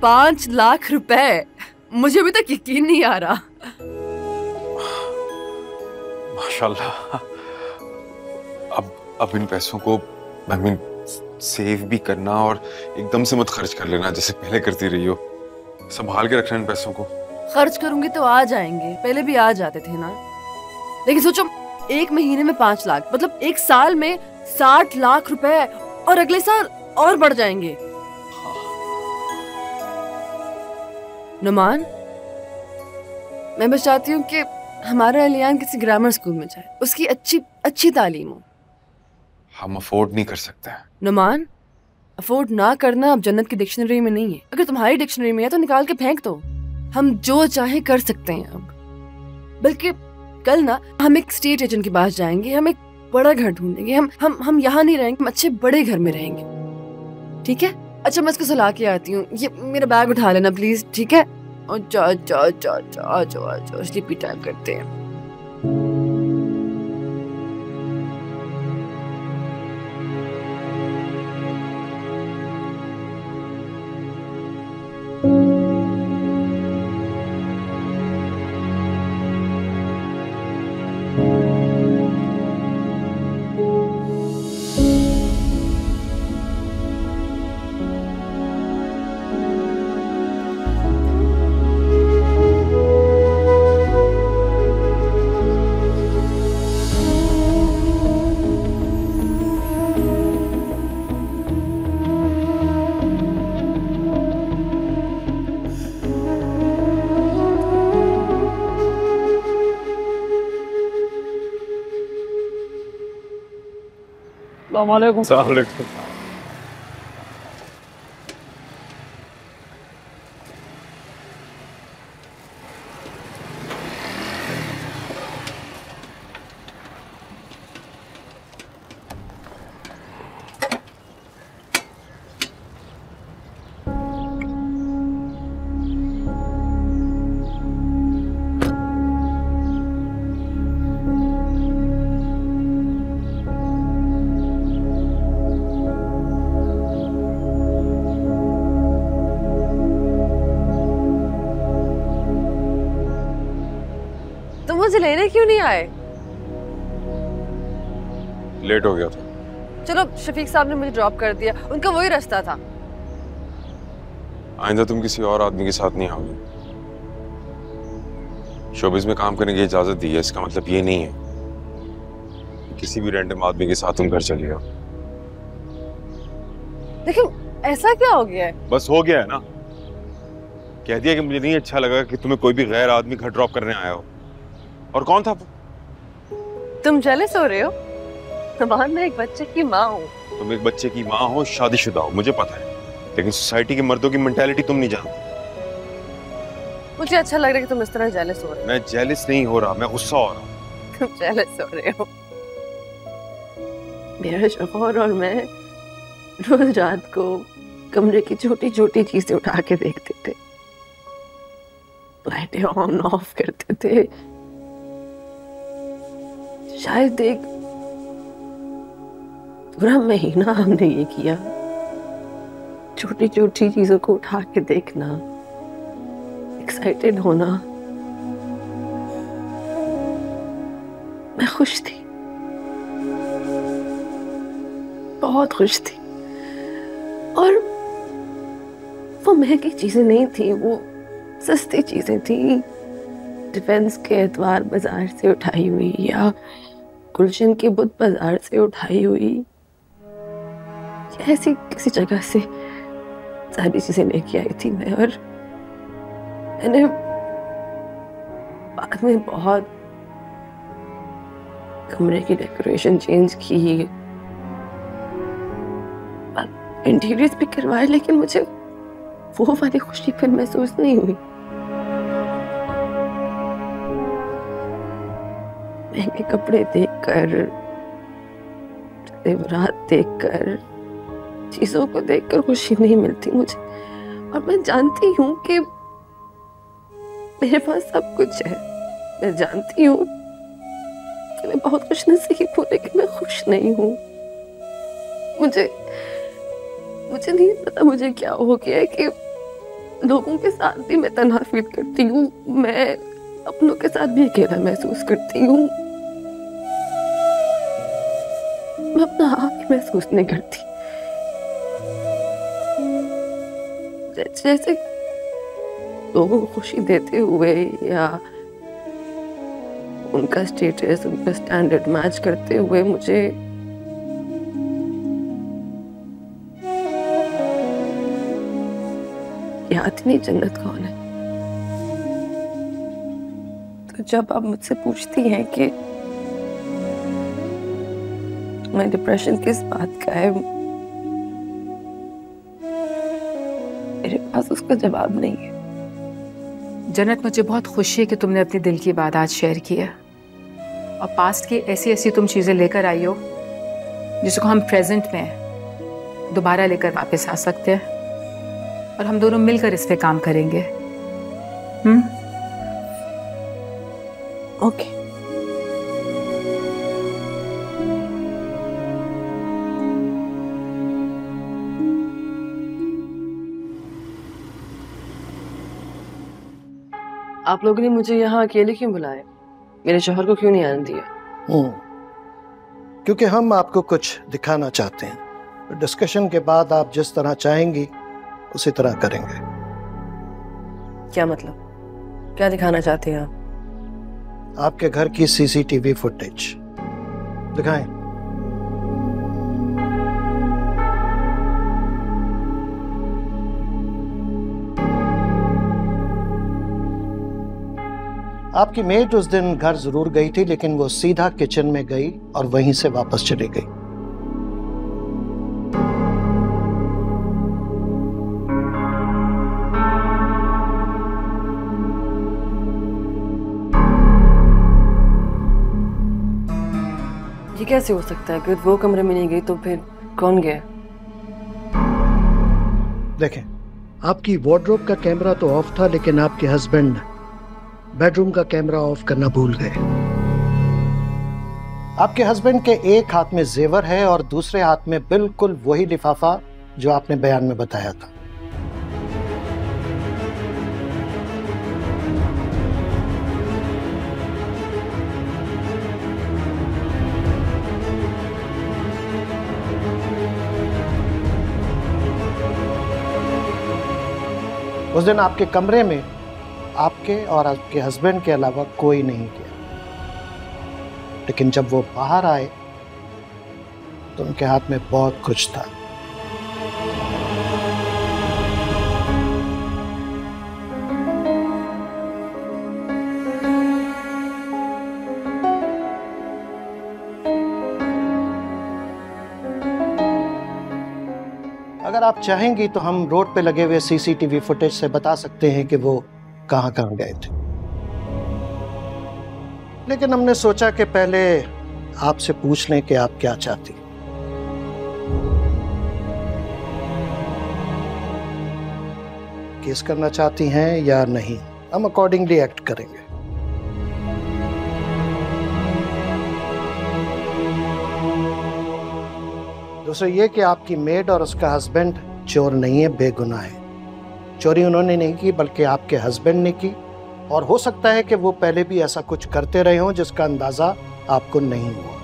5 लाख रुपए, मुझे अभी तक यकीन नहीं आ रहा। माशाल्लाह। अब इन पैसों को सेव भी करना और एकदम से मत खर्च कर लेना जैसे पहले करती रही हो। संभाल के रखना इन पैसों को। खर्च करूंगी तो आ जाएंगे, पहले भी आ जाते थे ना। लेकिन सोचो, 1 महीने में 5 लाख, मतलब 1 साल में 60 लाख रुपए, और अगले साल और बढ़ जाएंगे। नुमान, मैं बस चाहती हूँ कि हमारा अलियान किसी ग्रामर स्कूल में जाए, उसकी अच्छी तालीम हो। हम अफोर्ड नहीं कर सकते। नुमान, अफोर्ड ना करना अब जन्नत की डिक्शनरी में नहीं है। अगर तुम्हारी डिक्शनरी में है तो निकाल के फेंक दो। हम जो चाहे कर सकते हैं अब। बल्कि कल ना हम एक स्टेट एजेंट के पास जाएंगे, हम एक बड़ा घर ढूंढेंगे। हम यहाँ नहीं रहेंगे, हम अच्छे बड़े घर में रहेंगे, ठीक है? अच्छा, मैं इसको सुला के आती हूँ। ये मेरा बैग उठा लेना प्लीज, ठीक है? और जाओ स्लीपी टाइम करते हैं। अस्सलाम वालेकुम। मुझे लेने क्यों नहीं आए? लेट हो गया था। चलो, शफीक साहब ने मुझे ड्रॉप कर दिया, उनका वही रास्ता था। आइंदा तुम किसी और आदमी के साथ नहीं आओगे। शोबिज में काम करने की इजाजत दी है, इसका मतलब ये नहीं है किसी भी रैंडम आदमी के साथ तुम घर चले जाओ। लेकिन ऐसा क्या हो गया है? बस हो गया है ना। कह दिया कि मुझे नहीं अच्छा लगा कि तुम्हें कोई भी गैर आदमी घर ड्रॉप करने आया हो। और कौन था वो? तुम जेलस हो रहे हो? नुमान, मैं एक बच्चे की माँ हूँ। तुम एक बच्चे की माँ हो, शादीशुदा हो, मुझे पता है, लेकिन सोसाइटी के मर्दों की मेंटालिटी तुम नहीं जानती। मुझे अच्छा लग रहा है कि तुम इस तरह जेलस हो रहे हो। मैं जेलस नहीं हो रहा, मैं गुस्सा हो रहा हूँ। तुम जेलस हो रहे हो। मेरा शौहर और मैं रोज रात को कमरे की छोटी छोटी चीजें उठा के देखते थे, लाइटें ऑन ऑफ करते थे। शायद एक पूरा महीना हमने ये किया, छोटी छोटी चीजों को उठा के देखना, एक्साइटेड होना। मैं खुश थी, बहुत खुश थी। और वो महंगी चीजें नहीं थी, वो सस्ती चीजें थी। डिफेंस के एतवार बाजार से उठाई हुई या गुलशन के बुत बाजार से उठाई हुई, ऐसी किसी जगह से सारी चीजें लेके आई थी मैं। और मैंने बाद में बहुत कमरे की डेकोरेशन चेंज की, इंटीरियर्स भी करवाए, लेकिन मुझे वो वाली खुशी फिर महसूस नहीं हुई। महंगे कपड़े देखकर, जेवरात देखकर, चीजों को देखकर खुशी नहीं मिलती मुझे। और मैं जानती हूँ कि मेरे पास सब कुछ है, मैं जानती हूँ कि मैं बहुत खुश नसीब हूँ, लेकिन मैं खुश नहीं हूँ। मुझे नहीं पता मुझे क्या हो गया कि लोगों के साथ भी मैं तन्हा फील करती हूँ, मैं अपनों के साथ भी अकेला महसूस करती हूँ। मैं अपना आप ही महसूस नहीं करती। जैसे लोगों को खुशी देते हुए या उनका स्टेटस, उनका स्टैंडर्ड मैच करते हुए मुझे याद नहीं जन्नत कौन है। तो जब आप मुझसे पूछती हैं कि मैं डिप्रेशन किस बात का है, मेरे पास उसका जवाब नहीं है। जन्नत, मुझे बहुत खुशी है कि तुमने अपने दिल की बात आज शेयर की है और पास्ट की ऐसी ऐसी तुम चीज़ें लेकर आई हो जिसको हम प्रेजेंट में दोबारा लेकर वापस आ सकते हैं और हम दोनों मिलकर इस पे काम करेंगे। ओके। आप लोगों ने मुझे यहाँ अकेले क्यों बुलाया? मेरे शौहर को क्यों नहीं आने दिया? क्योंकि हम आपको कुछ दिखाना चाहते हैं। डिस्कशन के बाद आप जिस तरह चाहेंगी उसी तरह करेंगे। क्या मतलब? क्या दिखाना चाहते हैं आप? आपके घर की सीसीटीवी फुटेज दिखाएं। आपकी मेड उस दिन घर जरूर गई थी, लेकिन वो सीधा किचन में गई और वहीं से वापस चली गई। ये कैसे हो सकता है? अगर वो कमरे में नहीं गई तो फिर कौन गया? देखें, आपकी वार्डरोब का कैमरा तो ऑफ था, लेकिन आपके हस्बैंड बेडरूम का कैमरा ऑफ करना भूल गए। आपके हस्बैंड के एक हाथ में जेवर है और दूसरे हाथ में बिल्कुल वही लिफाफा जो आपने बयान में बताया था। उस दिन आपके कमरे में आपके और आपके हस्बैंड के अलावा कोई नहीं गया, लेकिन जब वो बाहर आए तो उनके हाथ में बहुत कुछ था। अगर आप चाहेंगी तो हम रोड पे लगे हुए सीसीटीवी फुटेज से बता सकते हैं कि वो कहां कहां गए थे, लेकिन हमने सोचा कि पहले आपसे पूछ लें कि आप क्या चाहती। केस करना चाहती हैं या नहीं? हम अकॉर्डिंगली एक्ट करेंगे। दूसरा ये कि आपकी मेड और उसका हस्बैंड चोर नहीं है, बेगुनाह है। चोरी उन्होंने नहीं की बल्कि आपके हस्बैंड ने की, और हो सकता है कि वो पहले भी ऐसा कुछ करते रहे हों जिसका अंदाजा आपको नहीं हुआ।